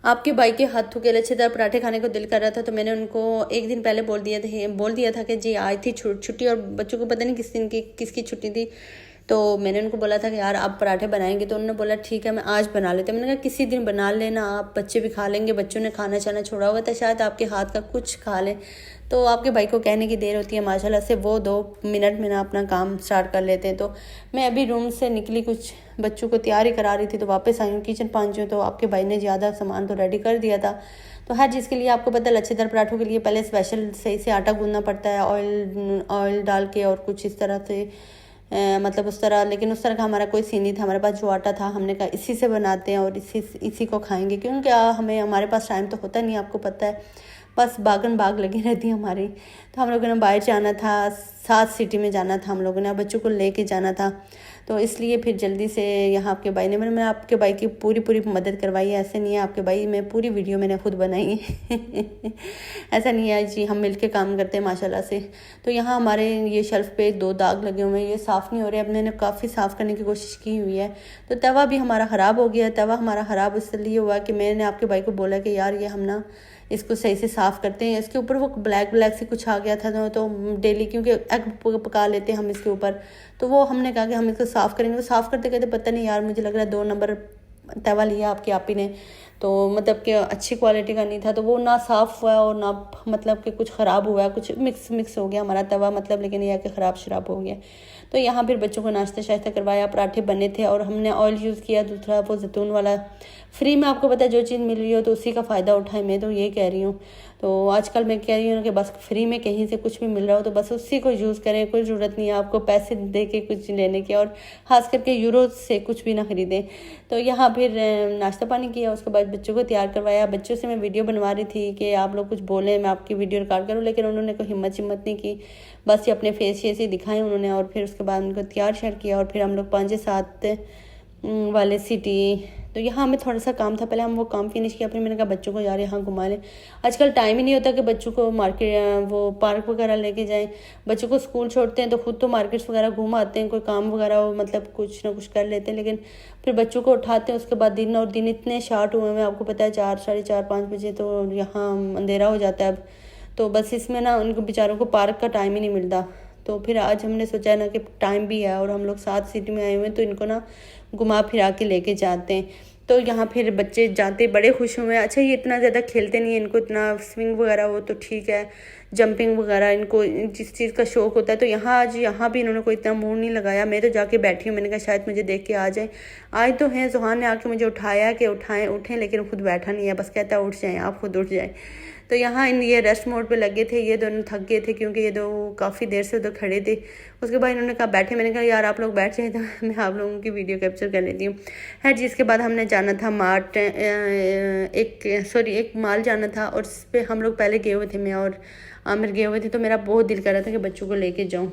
आपके भाई के हाथों के लच्छेदार पराठे खाने को दिल कर रहा था, तो मैंने उनको एक दिन पहले बोल दिया था कि जी आज थी छुट्टी, और बच्चों को पता नहीं किस दिन की किसकी छुट्टी थी। तो मैंने उनको बोला था कि यार आप पराठे बनाएंगे, तो उन्होंने बोला ठीक है मैं आज बना लेते। मैंने कहा किसी दिन बना लेना, आप बच्चे भी खा लेंगे, बच्चों ने खाना चाना छोड़ा होगा तो शायद आपके हाथ का कुछ खा लें। तो आपके भाई को कहने की देर होती है माशाल्लाह से, वो 2 मिनट में ना अपना काम स्टार्ट कर लेते हैं। तो मैं अभी रूम से निकली, कुछ बच्चों को तैयारी करा रही थी, तो वापस आई हूँ किचन पहुंची हूँ, तो आपके भाई ने ज़्यादा सामान तो रेडी कर दिया था। तो हर चीज़ के लिए आपको पता है लच्छेदार पराठों के लिए पहले स्पेशल सही से आटा गूंदना पड़ता है, ऑयल डाल के और कुछ इस तरह से मतलब उस तरह, लेकिन उस तरह का हमारा कोई सीन नहीं था। हमारे पास जो आटा था हमने कहा इसी से बनाते हैं और इसी को खाएंगे, क्योंकि हमारे पास टाइम तो होता नहीं, आपको पता है, बस बागन बाग लगी रहती है हमारी। तो हम लोगों ने बाहर जाना था, 7 सिटी में जाना था हम लोगों ने, बच्चों को लेके जाना था, तो इसलिए फिर जल्दी से यहाँ आपके भाई ने मैंने आपके भाई की पूरी मदद करवाई है। ऐसे नहीं है आपके भाई, मैं पूरी वीडियो मैंने खुद बनाई है ऐसा नहीं है जी, हम मिलके काम करते हैं माशाल्लाह से। तो यहाँ हमारे ये शेल्फ पे 2 दाग लगे हुए हैं, ये साफ़ नहीं हो रहे, अब मैंने काफ़ी साफ़ करने की कोशिश की हुई है। तो तवा भी हमारा ख़राब हो गया। तवा हमारा ख़राब इसलिए हुआ कि मैंने आपके भाई को बोला कि यार ये हम ना इसको सही से साफ़ करते हैं। इसके ऊपर वो ब्लैक से कुछ आ गया था, तो डेली क्योंकि एग पका लेते हैं हम इसके ऊपर, तो वो हमने कहा कि हम इसको साफ़ करेंगे। वो साफ़ करते कहते पता नहीं यार, मुझे लग रहा है 2 नंबर तवा लिया आपकी आपी ने, तो मतलब कि अच्छी क्वालिटी का नहीं था, तो वो ना साफ़ हुआ और ना मतलब कि कुछ ख़राब हुआ, कुछ मिक्स हो गया हमारा तवा, मतलब लेकिन यह कि ख़राब शराब हो गया। तो यहाँ फिर बच्चों को नाश्ता शाश्ता करवाया, पराठे बने थे और हमने ऑयल यूज़ किया दूसरा वो जैतून वाला। फ्री में आपको पता है जो चीज़ मिल रही हो तो उसी का फ़ायदा उठाए, मैं तो ये कह रही हूँ। तो आजकल मैं कह रही हूँ कि बस फ्री में कहीं से कुछ भी मिल रहा हो तो बस उसी को यूज़ करें, कोई ज़रूरत नहीं है आपको पैसे दे के कुछ लेने की, और ख़ास करके यूरो से कुछ भी ना ख़रीदें। तो यहाँ फिर नाश्ता पानी किया, उसके बाद बच्चों को तैयार करवाया। बच्चों से मैं वीडियो बनवा रही थी कि आप लोग कुछ बोलें, मैं आपकी वीडियो रिकॉर्ड करूँ, लेकिन उन्होंने कोई हिम्मत नहीं की, बस ये अपने फेस से दिखाए उन्होंने। और फिर उसके बाद उनको तैयार शेयर किया और फिर हम लोग 5 से 7 वाले सिटी। तो यहाँ हमें थोड़ा सा काम था, पहले हम वो काम फिनिश किया, फिर मैंने कहा बच्चों को यार यहाँ घुमा लें। आजकल टाइम ही नहीं होता कि बच्चों को मार्केट वो पार्क वगैरह लेके जाएं। बच्चों को स्कूल छोड़ते हैं तो खुद तो मार्केट्स वगैरह घूम आते हैं, कोई काम वगैरह हो मतलब कुछ ना कुछ कर लेते हैं, लेकिन फिर बच्चों को उठाते हैं, उसके बाद दिन इतने शार्ट हुए हैं, आपको पता है 4 साढ़े 4 5 बजे तो यहाँ अंधेरा हो जाता है अब। तो बस इसमें ना उनको बेचारों को पार्क का टाइम ही नहीं मिलता। तो फिर आज हमने सोचा ना कि टाइम भी है और हम लोग 7 सिटी में आए हुए हैं, तो इनको ना घुमा फिरा के लेके जाते हैं। तो यहाँ फिर बच्चे जाते बड़े खुश हुए। अच्छा ये इतना ज़्यादा खेलते नहीं हैं, इनको इतना स्विंग वगैरह हो तो ठीक है, जंपिंग वगैरह इनको जिस चीज़ का शौक़ होता है। तो आज यहाँ भी इन्होंने कोई इतना मूड नहीं लगाया। मैं तो जाके बैठी हूँ, मैंने कहा शायद मुझे देख के आ जाए। आए तो हैं, जुहान ने आके मुझे उठाया कि उठें, लेकिन खुद बैठा नहीं है, बस कहता है उठ जाएँ आप, खुद उठ जाए। तो यहाँ ये रेस्ट मोड पे लगे थे, ये दोनों थक गए थे क्योंकि ये दो काफ़ी देर से उधर खड़े थे। उसके बाद इन्होंने कहा बैठे, मैंने कहा यार आप लोग बैठ जाए तो मैं आप लोगों की वीडियो कैप्चर कर लेती हूँ। हर चीज़ के बाद हमने जाना था एक माल जाना था, और इस पर हम लोग पहले गए हुए थे, मैं और आमिर गए हुए थे। तो मेरा बहुत दिल कर रहा था कि बच्चों को लेके जाऊँ।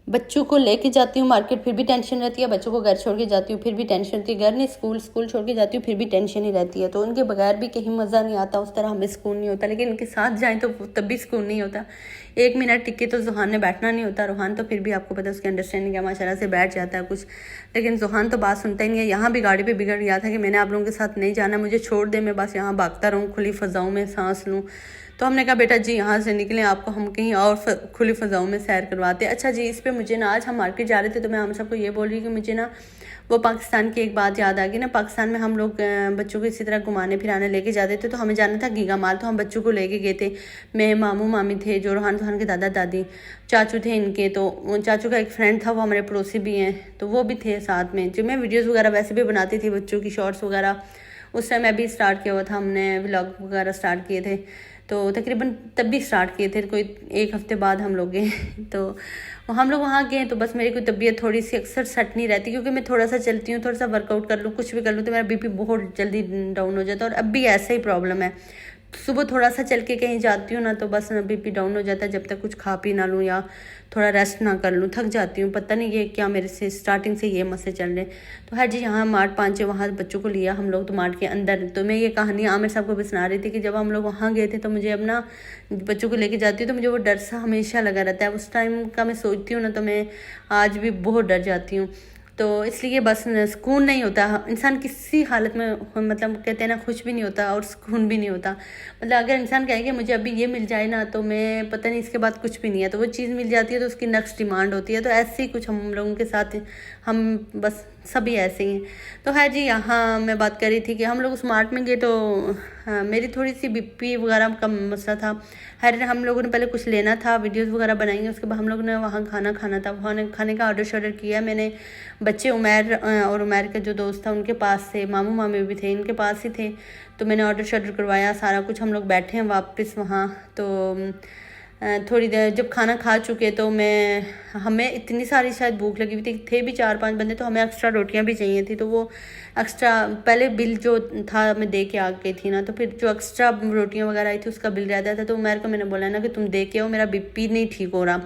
बच्चों को लेके जाती हूँ मार्केट फिर भी टेंशन रहती है, बच्चों को घर छोड़ के जाती हूँ फिर भी टेंशन रहती है, घर नहीं स्कूल छोड़ के जाती हूँ फिर भी टेंशन ही रहती है। तो उनके बगैर भी कहीं मज़ा नहीं आता, उस तरह हमें सुकून नहीं होता, लेकिन उनके साथ जाएं तो तब भी सुकून नहीं होता। 1 मिनट टिके तो जुहान ने बैठना नहीं होता। रुहान तो फिर भी आपको पता है उसकी अंडरस्टैंडिंग है, माशाल्लाह से बैठ जाता है कुछ, लेकिन जुहान तो बात सुनता ही नहीं है। यहाँ भी गाड़ी पर बिगड़ गया था कि मैंने आप लोगों के साथ नहीं जाना, मुझे छोड़ दे, मैं बस यहाँ भागता रहूँ, खुली फ़ज़ाओं में सांस लूँ। तो हमने कहा बेटा जी यहाँ से निकलें, आपको हम कहीं और खुली फ़ज़ाओं में सैर करवाते। अच्छा जी, इस पे मुझे ना आज हम मार्केट जा रहे थे तो मैं हम सबको ये बोल रही कि मुझे ना वो पाकिस्तान की एक बात याद आ गई ना। पाकिस्तान में हम लोग बच्चों को इसी तरह घुमाने फिराने लेके जाते थे, तो हमें जाना था गीगा माल, तो हम बच्चों को लेके गए थे। मैं मामू मामी थे, जो रुहान के दादा दादी चाचू थे इनके, तो चाचू का एक फ्रेंड था, वो हमारे पड़ोसी भी हैं, तो वो भी थे साथ में। जो मैं वीडियोज़ वगैरह वैसे भी बनाती थी बच्चों की, शॉर्ट्स वगैरह, उस टाइम अभी स्टार्ट किया हुआ था, हमने व्लॉग वगैरह स्टार्ट किए थे, तो तकरीबन तब भी स्टार्ट किए थे, कोई 1 हफ्ते बाद हम लोग गए तो हम लोग वहाँ गए। तो बस मेरी कोई तबीयत थोड़ी सी अक्सर सेट नहीं रहती, क्योंकि मैं थोड़ा सा चलती हूँ, थोड़ा सा वर्कआउट कर लूँ, कुछ भी कर लूँ तो मेरा बीपी बहुत जल्दी डाउन हो जाता है, और अब भी ऐसा ही प्रॉब्लम है। सुबह थोड़ा सा चल के कहीं जाती हूँ ना तो बस बीपी डाउन हो जाता है, जब तक कुछ खा पी ना लूँ या थोड़ा रेस्ट ना कर लूँ, थक जाती हूँ। पता नहीं ये क्या मेरे से स्टार्टिंग से ये मसले चल रहे हैं। तो हर जी यहाँ मार्ट 5 वहाँ बच्चों को लिया हम लोग, तो मार्ट के अंदर। तो मैं ये कहानी आमिर साहब को भी सुना रही थी कि जब हम लोग वहाँ गए थे तो मुझे अब ना बच्चों को लेके जाती हूँ तो मुझे वो डर सा हमेशा लगा रहता है। उस टाइम का मैं सोचती हूँ ना तो मैं आज भी बहुत डर जाती हूँ। तो इसलिए बस सुकून नहीं होता इंसान किसी हालत में, मतलब कहते हैं ना, खुश भी नहीं होता और सुकून भी नहीं होता। मतलब अगर इंसान कहे कि मुझे अभी ये मिल जाए ना तो मैं पता नहीं इसके बाद कुछ भी नहीं है, तो वो चीज़ मिल जाती है तो उसकी नेक्स्ट डिमांड होती है। तो ऐसे ही कुछ हम लोगों के साथ, हम बस सभी ऐसे ही हैं। तो है जी, यहाँ मैं बात कर रही थी कि हम लोग स्मार्ट में गए तो हाँ, मेरी थोड़ी सी बीपी वगैरह का मसला था। हर हम लोगों ने पहले कुछ लेना था, वीडियोस वगैरह बनाएंगे, उसके बाद हम लोगों ने वहाँ खाना खाना था। वहाँ खाने का ऑर्डर किया मैंने। बच्चे उमैर और उमैर का जो दोस्त था उनके पास थे, मामू मामी भी थे, इनके पास ही थे। तो मैंने ऑर्डर करवाया सारा कुछ। हम लोग बैठे हैं वापस वहाँ। तो थोड़ी देर जब खाना खा चुके तो हमें इतनी सारी शायद भूख लगी हुई थी, थे भी 4-5 बंदे, तो हमें एक्स्ट्रा रोटियां भी चाहिए थी। तो वो एक्स्ट्रा पहले बिल जो था मैं दे के आ गई थी ना, तो फिर जो एक्स्ट्रा रोटियां वगैरह आई थी उसका बिल रहता था। तो उमर को मैंने बोला ना कि तुम दे के आओ, मेरा बीपी नहीं ठीक हो रहा।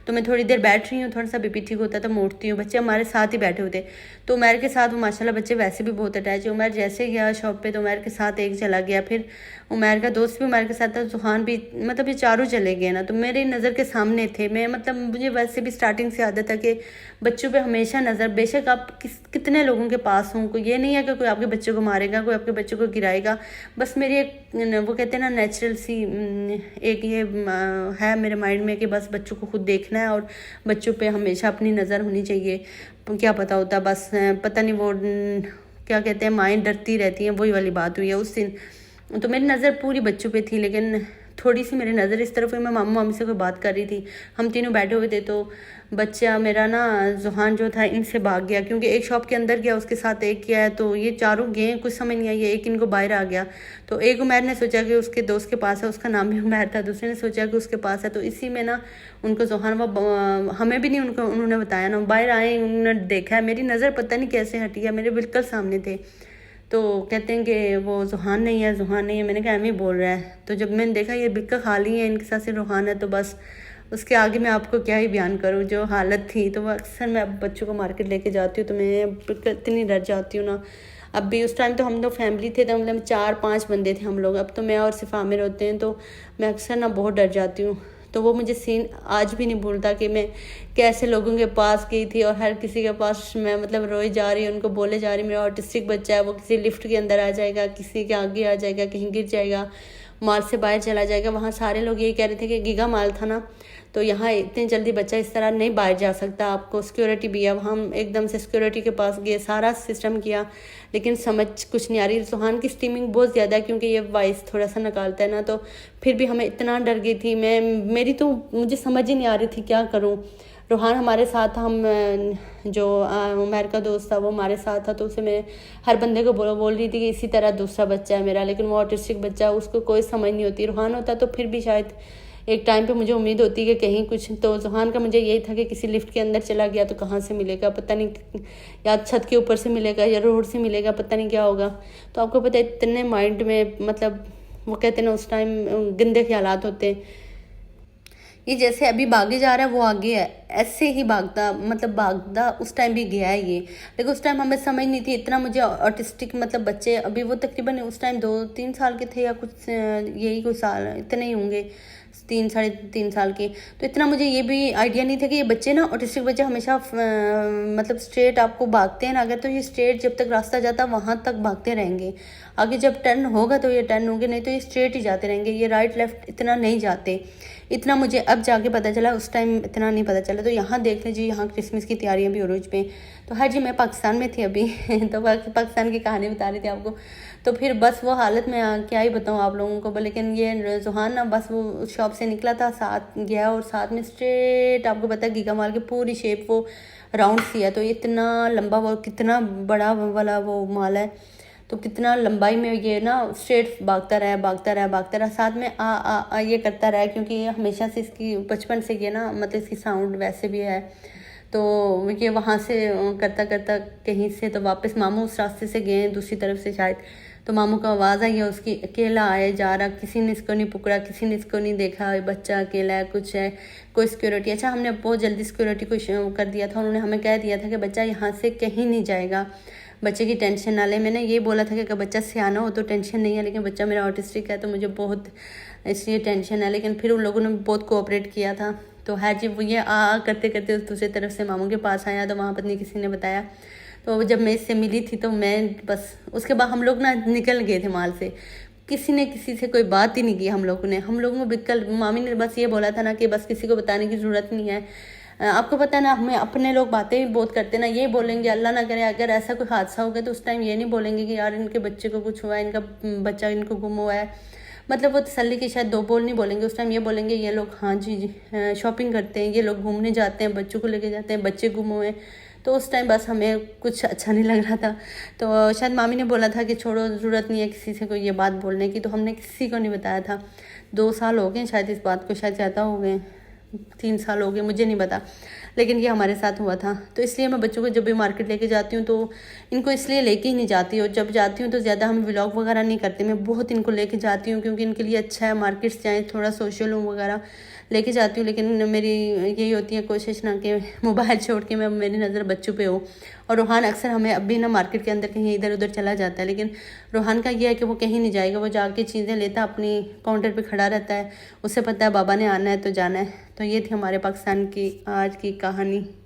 तो मैं थोड़ी देर बैठ रही हूँ, थोड़ा सा बीपी ठीक होता तो मैं उठती हूँ। बच्चे हमारे साथ ही बैठे होते, तो उमर के साथ वो माशाल्लाह बच्चे वैसे भी बहुत अटैच है। उमर जैसे गया शॉप पे तो उमर के साथ एक चला गया, फिर उमर का दोस्त भी उमर के साथ था, जुहान भी, मतलब ये चारों चले गए ना। तो मेरे नज़र के सामने थे। मैं मतलब मुझे वैसे भी स्टार्टिंग से आदत है कि बच्चों पे हमेशा नज़र, बेशक आप कितने लोगों के पास हों, कोई ये नहीं है कि कोई आपके बच्चों को मारेगा, कोई आपके बच्चों को गिराएगा। बस मेरी एक, वो कहते हैं ना, नेचुरल सी एक ये है मेरे माइंड में कि बस बच्चों को खुद देखना है और बच्चों पे हमेशा अपनी नज़र होनी चाहिए। क्या पता होता, बस पता नहीं वो क्या कहते हैं, माएँ डरती रहती हैं, वही वाली बात हुई है उस दिन। तो मेरी नज़र पूरी बच्चों पे थी, लेकिन थोड़ी सी मेरी नज़र इस तरफ हुई। मैं मामू मामी से कोई बात कर रही थी, हम तीनों बैठे हुए थे। तो बच्चा मेरा ना, जुहान जो था, इनसे भाग गया, क्योंकि एक शॉप के अंदर गया, उसके साथ एक गया है। तो ये चारों गए, कुछ समझ नहीं आई, एक इनको बाहर आ गया। तो एक उमैर ने सोचा कि उसके दोस्त के पास है, उसका नाम भी उमैर था। दूसरे ने सोचा कि उसके पास है। तो इसी में ना उनको जुहान, वो हमें भी नहीं उन्होंने बताया ना, बाहर आए, उन्होंने देखा है, मेरी नज़र पता नहीं कैसे हटी है, मेरे बिल्कुल सामने थे। तो कहते हैं कि वो जुहान नहीं है, जुहान नहीं है। मैंने कहा एम ही बोल रहा है। तो जब मैंने देखा ये बिल्कुल खाली है, इनके साथ से रूहान है, तो बस उसके आगे मैं आपको क्या ही बयान करूँ जो हालत थी। तो अक्सर मैं अब बच्चों को मार्केट लेके जाती हूँ तो मैं बिल्कुल इतनी डर जाती हूँ ना। अब भी, उस टाइम तो हम लोग फैमिली थे, तो मतलब 4-5 बंदे थे हम लोग। अब तो मैं और सिर्फ आमिर होते हैं, तो मैं अक्सर ना बहुत डर जाती हूँ। तो वो मुझे सीन आज भी नहीं भूलता कि मैं कैसे लोगों के पास गई थी और हर किसी के पास मैं मतलब रोई जा रही, उनको बोले जा रही मेरा ऑटिस्टिक बच्चा है, वो किसी लिफ्ट के अंदर आ जाएगा, किसी के आगे आ जाएगा, कहीं गिर जाएगा, मॉल से बाहर चला जाएगा। वहाँ सारे लोग यही कह रहे थे कि गीगा मॉल था ना, तो यहाँ इतनी जल्दी बच्चा इस तरह नहीं बाहर जा सकता, आपको सिक्योरिटी भी है। हम एकदम से सिक्योरिटी के पास गए, सारा सिस्टम किया, लेकिन समझ कुछ नहीं आ रही। सुहान की स्टीमिंग बहुत ज़्यादा है, क्योंकि ये वॉइस थोड़ा सा निकालता है ना, तो फिर भी हमें इतना डर गई थी मुझे समझ ही नहीं आ रही थी क्या करूँ। रूहान हमारे साथ था, हम जो उमर का दोस्त था वो हमारे साथ था, तो उसे मैं हर बंदे को बोल रही थी कि इसी तरह दूसरा बच्चा है मेरा, लेकिन वो ऑटिस्टिक बच्चा, उसको कोई समझ नहीं होती। रूहान होता तो फिर भी शायद एक टाइम पे मुझे उम्मीद होती कि कहीं कुछ, तो जुहान का मुझे यही था कि किसी लिफ्ट के अंदर चला गया तो कहाँ से मिलेगा पता नहीं, या छत के ऊपर से मिलेगा या रोड से मिलेगा, पता नहीं क्या होगा। तो आपको पता है इतने माइंड में, मतलब वो कहते हैं ना उस टाइम गंदे ख्यालात होते हैं। ये जैसे अभी भागे जा रहा है वो आगे है, ऐसे ही भागता, मतलब भागता उस टाइम भी गया है ये। लेकिन उस टाइम हमें समझ नहीं थी इतना। मुझे ऑटिस्टिक मतलब बच्चे, अभी वो तकरीबन उस टाइम 2-3 साल के थे या कुछ, यही कुछ साल इतने ही होंगे, 3-3.5 साल के। तो इतना मुझे ये भी आइडिया नहीं था कि ये बच्चे ना, ऑटिस्टिक बच्चे हमेशा मतलब स्ट्रेट आपको भागते हैं ना, अगर तो ये स्ट्रेट जब तक रास्ता जाता वहाँ तक भागते रहेंगे, आगे जब टर्न होगा तो ये टर्न होंगे, नहीं तो ये स्ट्रेट ही जाते रहेंगे, ये राइट लेफ्ट इतना नहीं जाते। इतना मुझे अब जाके पता चला, उस टाइम इतना नहीं पता चला। तो यहाँ देख लीजिए, यहाँ क्रिसमस की तैयारियाँ भी उरूज पे। तो हर जी मैं पाकिस्तान में थी अभी तो पाकिस्तान की कहानी बता रही थी आपको। तो फिर बस वो हालत में क्या ही बताऊँ आप लोगों को। लेकिन ये जुहान ना बस वो शॉप से निकला था, साथ गया और साथ में स्ट्रेट, आपको पता है गीगा मॉल की पूरी शेप वो राउंड सी है, तो इतना लंबा, वो कितना बड़ा वाला वो मॉल है, तो कितना लंबाई में ये ना स्ट्रेट भागता रहा, साथ में आ ये करता रहा, क्योंकि ये हमेशा से इसकी बचपन से ये ना, मतलब इसकी साउंड वैसे भी है। तो ये वहाँ से करता करता कहीं से, तो वापस मामू उस रास्ते से गए दूसरी तरफ से शायद, तो मामू का आवाज़ आई है उसकी, अकेला आया जा रहा, किसी ने इसको नहीं पकड़ा, किसी ने इसको नहीं देखा, बच्चा अकेला है, कुछ है, कोई सिक्योरिटी। अच्छा, हमने बहुत जल्दी सिक्योरिटी को कर दिया था, उन्होंने हमें कह दिया था कि बच्चा यहाँ से कहीं नहीं जाएगा, बच्चे की टेंशन ना ले। मैंने ये बोला था कि अगर बच्चा सियाना हो तो टेंशन नहीं है, लेकिन बच्चा मेरा ऑटिस्टिक है तो मुझे बहुत इसलिए टेंशन है। लेकिन फिर उन लोगों ने बहुत कोऑपरेट किया था, तो है जी वो ये आ करते करते उस दूसरी तरफ से मामू के पास आया, तो वहाँ पत्नी किसी ने बताया। तो जब मैं इससे मिली थी तो मैं बस उसके बाद हम लोग ना निकल गए थे माल से, किसी ने किसी से कोई बात ही नहीं की हम लोगों को बिल्कुल। मामी ने बस ये बोला था ना कि बस किसी को बताने की ज़रूरत नहीं है। आपको पता है ना, हमें अपने लोग बातें भी बहुत करते ना, ये बोलेंगे अल्लाह ना करे अगर ऐसा कोई हादसा हो गया तो उस टाइम ये नहीं बोलेंगे कि यार इनके बच्चे को कुछ हुआ है, इनका बच्चा इनको गुम हुआ है। मतलब वो तसल्ली की शायद 2 बोल नहीं बोलेंगे, उस टाइम ये बोलेंगे ये लोग हाँ जी जी शॉपिंग करते हैं, ये लोग घूमने जाते हैं, बच्चों को लेके जाते हैं, बच्चे गुम हुए। तो उस टाइम बस हमें कुछ अच्छा नहीं लग रहा था। तो शायद मामी ने बोला था कि छोड़ो, ज़रूरत नहीं है किसी से कोई ये बात बोलने की, तो हमने किसी को नहीं बताया था। 2 साल हो गए शायद इस बात को, शायद ज़्यादा हो गए, 3 साल हो गए, मुझे नहीं पता, लेकिन ये हमारे साथ हुआ था। तो इसलिए मैं बच्चों को जब भी मार्केट लेके जाती हूँ तो इनको इसलिए लेके ही नहीं जाती, और जब जाती हूँ तो ज़्यादा हम व्लॉग वगैरह नहीं करते, मैं बहुत इनको लेके जाती हूँ क्योंकि इनके लिए अच्छा है मार्केट्स जाएँ, थोड़ा सोशल वगैरह लेके जाती हूँ। लेकिन मेरी यही होती है कोशिश ना कि मोबाइल छोड़ के मैं मेरी नज़र बच्चों पे हो। और रोहान अक्सर हमें अब भी ना मार्केट के अंदर कहीं इधर उधर चला जाता है, लेकिन रोहान का ये है कि वो कहीं नहीं जाएगा, वो जाके चीज़ें लेता अपनी काउंटर पे खड़ा रहता है, उसे पता है बाबा ने आना है तो जाना है। तो ये थी हमारे पाकिस्तान की आज की कहानी।